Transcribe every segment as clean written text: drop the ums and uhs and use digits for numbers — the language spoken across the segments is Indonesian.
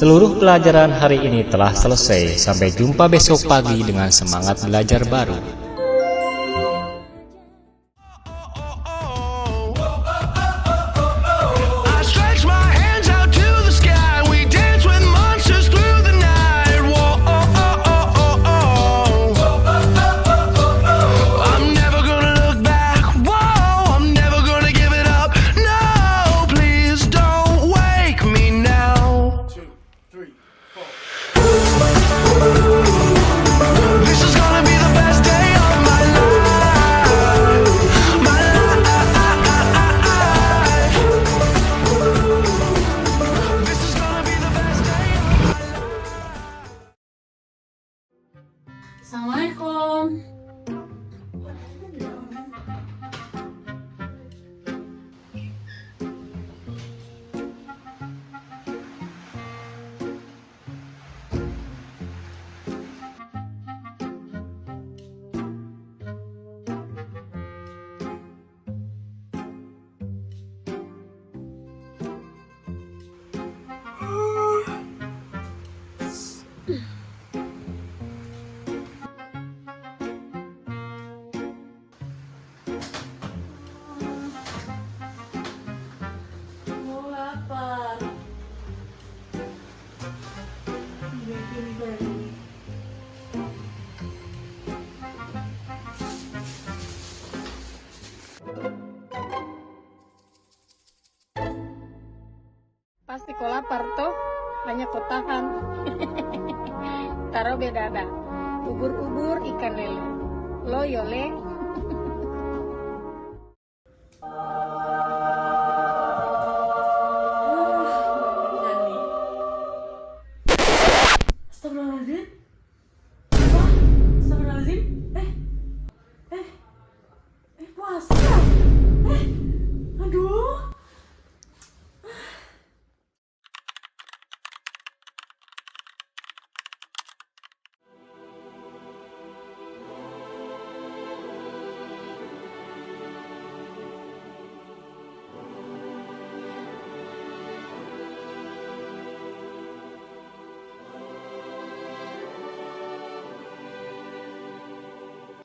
Seluruh pelajaran hari ini telah selesai. Sampai jumpa besok pagi dengan semangat belajar baru. Assalamualaikum. Lapar. Pasti kau lapar toh, hanya kau tahan. Taruh bedada, ubur-ubur ikan lele, loyole. Astagfirullahaladzim. Wah, astagfirullahaladzim. Puasa. Aduh.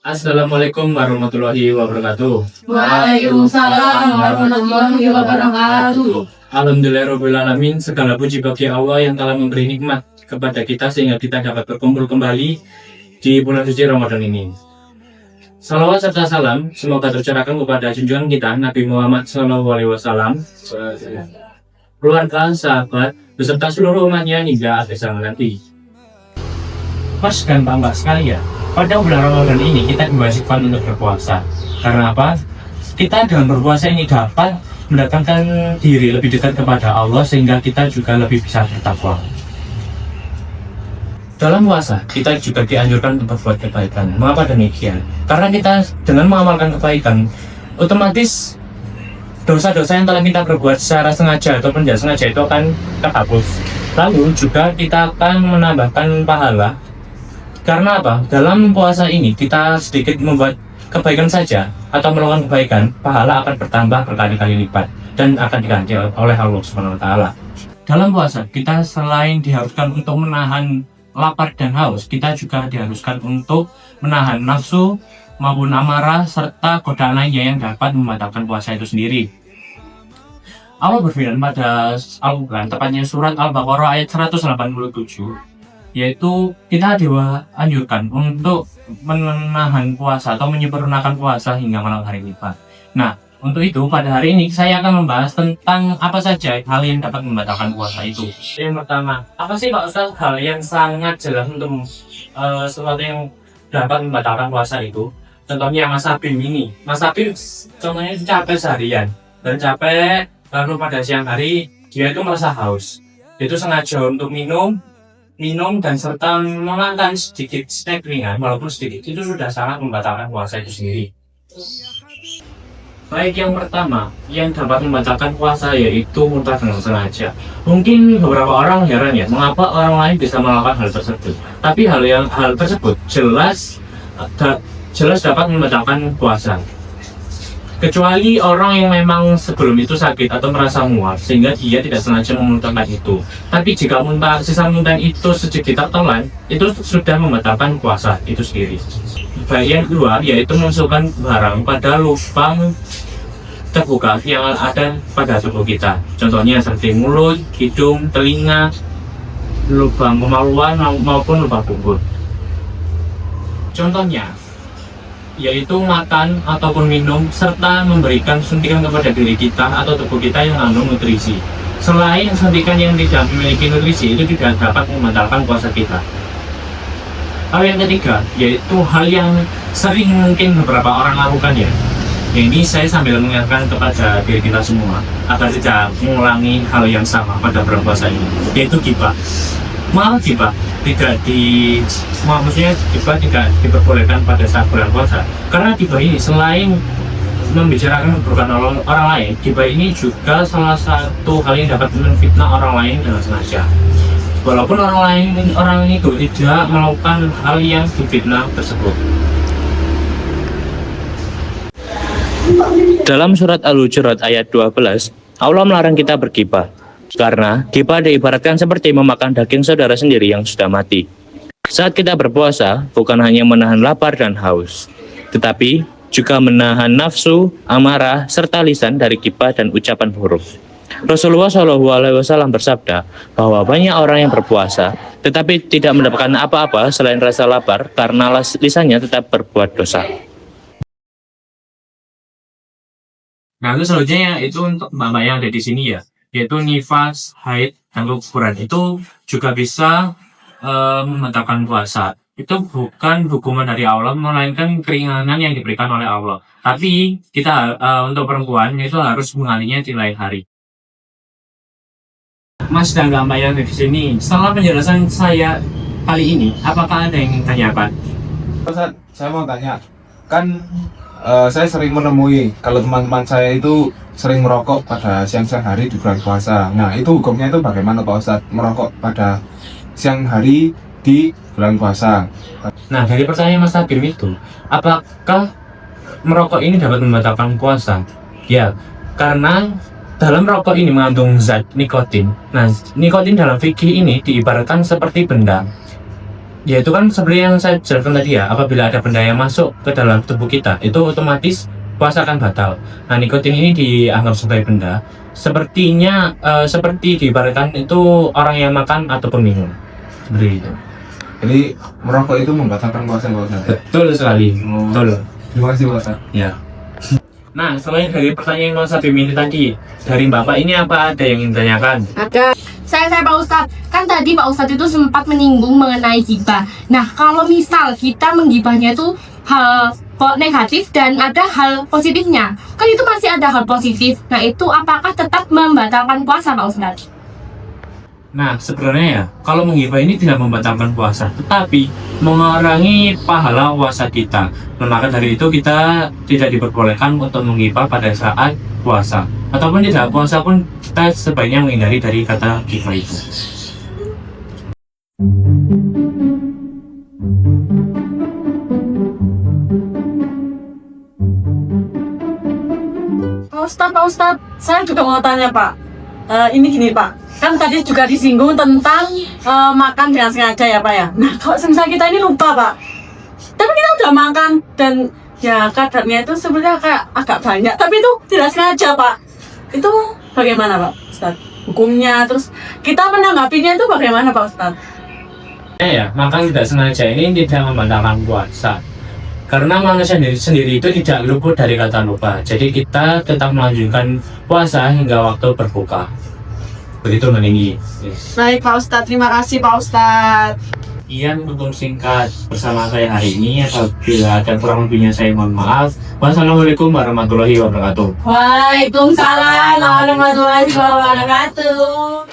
Assalamualaikum warahmatullahi wabarakatuh. Waalaikumsalam warahmatullahi wabarakatuh. Alhamdulillahirrahmanirrahim. Segala puji bagi Allah yang telah memberi nikmat kepada kita sehingga kita dapat berkumpul kembali di bulan suci Ramadan ini. Salawat serta salam semoga tercurahkan kepada junjungan kita Nabi Muhammad SAW, keluarga, sahabat, beserta seluruh umatnya hingga akhir zaman nanti. Mas dan Mbak sekalian, pada bulan Ramadan ini kita diwajibkan untuk berpuasa. Karena apa? Kita dengan berpuasa ini dapat mendekatkan diri lebih dekat kepada Allah sehingga kita juga lebih bisa bertakwa. Dalam puasa, kita juga dianjurkan untuk berbuat kebaikan. Mengapa demikian? Karena kita dengan mengamalkan kebaikan, otomatis dosa-dosa yang telah kita berbuat secara sengaja ataupun tidak sengaja itu akan terhapus. Lalu juga kita akan menambahkan pahala. Karena apa? Dalam puasa ini kita sedikit membuat kebaikan saja atau melakukan kebaikan, pahala akan bertambah berkali-kali lipat dan akan diganti oleh Allah SWT. Dalam puasa kita selain diharuskan untuk menahan lapar dan haus, kita juga diharuskan untuk menahan nafsu maupun amarah serta godaan lainnya yang dapat membatalkan puasa itu sendiri. Allah berfirman pada Al-Quran, tepatnya surat Al-Baqarah ayat 187, yaitu kita dianjurkan untuk menahan puasa atau menyempurnakan puasa hingga malam hari lipat. Nah, untuk itu pada hari ini saya akan membahas tentang apa saja hal yang dapat membatalkan puasa itu. Yang pertama, apa sih Pak Ustaz hal yang sangat jelas untuk sesuatu yang dapat membatalkan puasa itu? Contohnya Mas Abim ini. Mas Abim contohnya capek seharian dan capek, lalu pada siang hari dia itu merasa haus. Itu sengaja untuk minum dan serta memakan sedikit snack ringan walaupun sedikit, itu sudah sangat membatalkan puasa itu sendiri. Baik, yang pertama yang dapat membatalkan puasa yaitu muntah dengan sengaja. Mungkin beberapa orang heran ya, mengapa orang lain bisa melakukan hal tersebut. Tapi hal tersebut jelas dapat membatalkan puasa. Kecuali orang yang memang sebelum itu sakit atau merasa mual sehingga dia tidak sengaja memuntahkan itu. Tapi jika sisa muntah itu sedikit tertelan, itu sudah membatalkan puasa itu sendiri. Bagian kedua yaitu memasukkan barang pada lubang terbuka yang ada pada tubuh kita. Contohnya seperti mulut, hidung, telinga, lubang kemaluan maupun lubang kubur. Contohnya yaitu makan ataupun minum serta memberikan suntikan kepada diri kita atau tubuh kita yang mengandung nutrisi. Selain suntikan yang tidak memiliki nutrisi itu tidak dapat membatalkan puasa kita. Hal yang ketiga yaitu hal yang sering mungkin beberapa orang lakukan ya. Ini saya sambil mengingatkan kepada diri kita semua agar tidak mengulangi hal yang sama pada bulan puasa ini, yaitu gibah. Malah gibah maksudnya gibah tidak diperbolehkan pada saat bulan puasa, karena gibah ini selain membicarakan keburukan orang lain, gibah ini juga salah satu hal yang dapat menfitnah orang lain dengan sengaja, walaupun orang itu tidak melakukan hal yang difitnah tersebut. Dalam surat Al-Hujurat ayat 12, Allah melarang kita bergibah. Karena gibah diibaratkan seperti memakan daging saudara sendiri yang sudah mati. Saat kita berpuasa, bukan hanya menahan lapar dan haus, tetapi juga menahan nafsu, amarah, serta lisan dari gibah dan ucapan buruk. Rasulullah SAW bersabda bahwa banyak orang yang berpuasa, tetapi tidak mendapatkan apa-apa selain rasa lapar karena lisannya tetap berbuat dosa. Nah, itu selanjutnya itu untuk mbak-mbak yang ada di sini ya, yaitu nifas, haid, dan keguguran. Itu juga bisa membatalkan puasa. Itu bukan hukuman dari Allah, melainkan keringanan yang diberikan oleh Allah. Tapi kita untuk perempuan itu harus mengalinya di lain hari. Mas dan mbak yang ada di sini, setelah penjelasan saya kali ini, apakah ada yang ingin tanyakan? Ustaz, saya mau tanya, kan saya sering menemui kalau teman-teman saya itu sering merokok pada siang-siang hari di bulan puasa. Nah, itu hukumnya itu bagaimana Pak Ustadz, merokok pada siang hari di bulan puasa? Nah, dari pertanyaan Mas Tabir itu, apakah merokok ini dapat membatalkan puasa? Ya, karena dalam rokok ini mengandung zat nikotin. Nah, nikotin dalam fikih ini diibaratkan seperti benda. Yaitu kan seperti yang saya jelaskan tadi ya, apabila ada benda yang masuk ke dalam tubuh kita, itu otomatis puasa akan batal. Nah, nikotin ini dianggap sebagai benda, sepertinya seperti diibaratkan itu orang yang makan ataupun minum, seperti itu. Jadi merokok itu membatalkan puasa Pak Ustadz? Betul sekali. Betul. Terima kasih Pak Ustadz. Ya. Nah, selain dari pertanyaan Mas Habib ini tadi, dari Bapak ini apa ada yang ingin ditanyakan? Ada. Saya Pak Ustadz, kan tadi Pak Ustadz itu sempat menyinggung mengenai gibah. Nah, kalau misal kita menggibahnya itu hal negatif dan ada hal positifnya, kan itu masih ada hal positif. Nah, itu apakah tetap membatalkan puasa Pak Ustadz? Nah, sebenarnya ya, kalau menggibah ini tidak membatalkan puasa, tetapi mengurangi pahala puasa kita. Nah, maka dari itu kita tidak diperbolehkan untuk menggibah pada saat puasa. Ataupun tidak puasa pun kita sebaiknya menghindari dari kata gibah itu. Pak Ustadz, saya juga mau tanya Pak. Ini gini Pak, kan tadi juga disinggung tentang makan dengan sengaja ya Pak ya. Nah, kalau misalnya kita ini lupa Pak, tapi kita udah makan dan ya kadarnya itu sebenarnya kayak agak banyak, tapi itu tidak sengaja Pak. Itu bagaimana Pak Ustadz? Hukumnya, terus kita menanggapinya itu bagaimana Pak Ustadz? Ya, makan tidak sengaja ini tidak membatalkan puasa. Karena manusia sendiri itu tidak luput dari kata lupa. Jadi kita tetap melanjutkan puasa hingga waktu berbuka. Begitu meninggi. Yes. Baik Pak Ustadz, terima kasih Pak Ustadz. Sekian untuk singkat bersama saya hari ini. Apabila ada kurang lebihnya saya mohon maaf. Wassalamualaikum warahmatullahi wabarakatuh. Waalaikumsalam warahmatullahi wabarakatuh.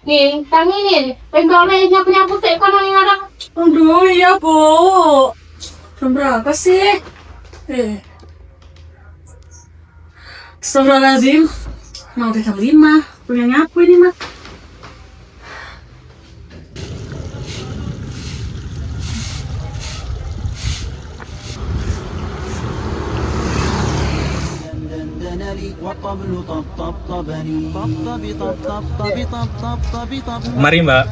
Nih, tangi nih, pengen nyapu-nyapu sih kan orang. Aduh iya Bu. Jam berapa sih? Astagfirullahaladzim. Mau udah jam 5. Punya nyapu ini mah. Mari Mbak.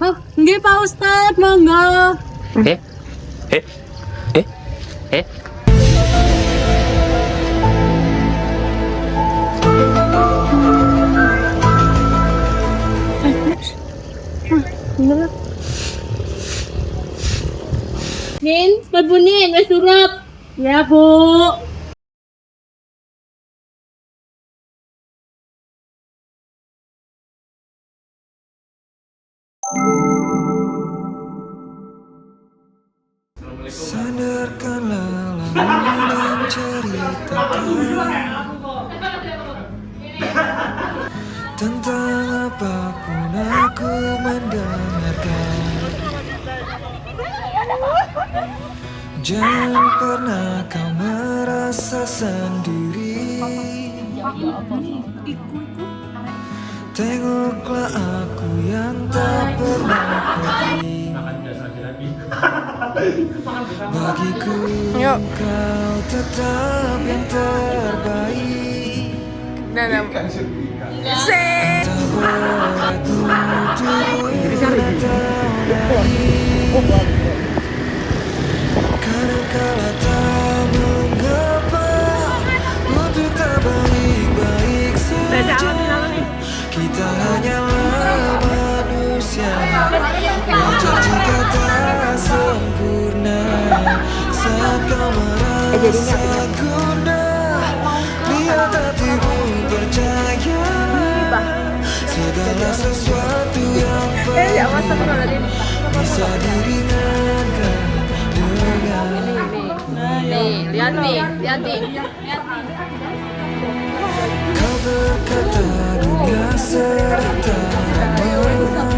Oh, nggih Pak Ustadz, monggo. Eh, eh, eh, eh. Nin, mlebu nin, wis surup. Ya Bu. Sandarkanlah lalu dan ceritakan tentang apapun aku mendengarkan. Jangan pernah kau merasa sendiri. Tengoklah aku yang tak pernah pergi. Bagiku kau tetap yang terbaik. Tak boleh ku turun atau naik. Kadangkala tak mengapa untuk tak baik-baik saja. Kita hanyalah manusia, wajar jika tak sempurna. Saat kau merasa gundah, lihat hatimu, percayalah segala sesuatu yang perlu bisa diringankan dengan Lihat nih. kau berkata dunia sedang tak ramah.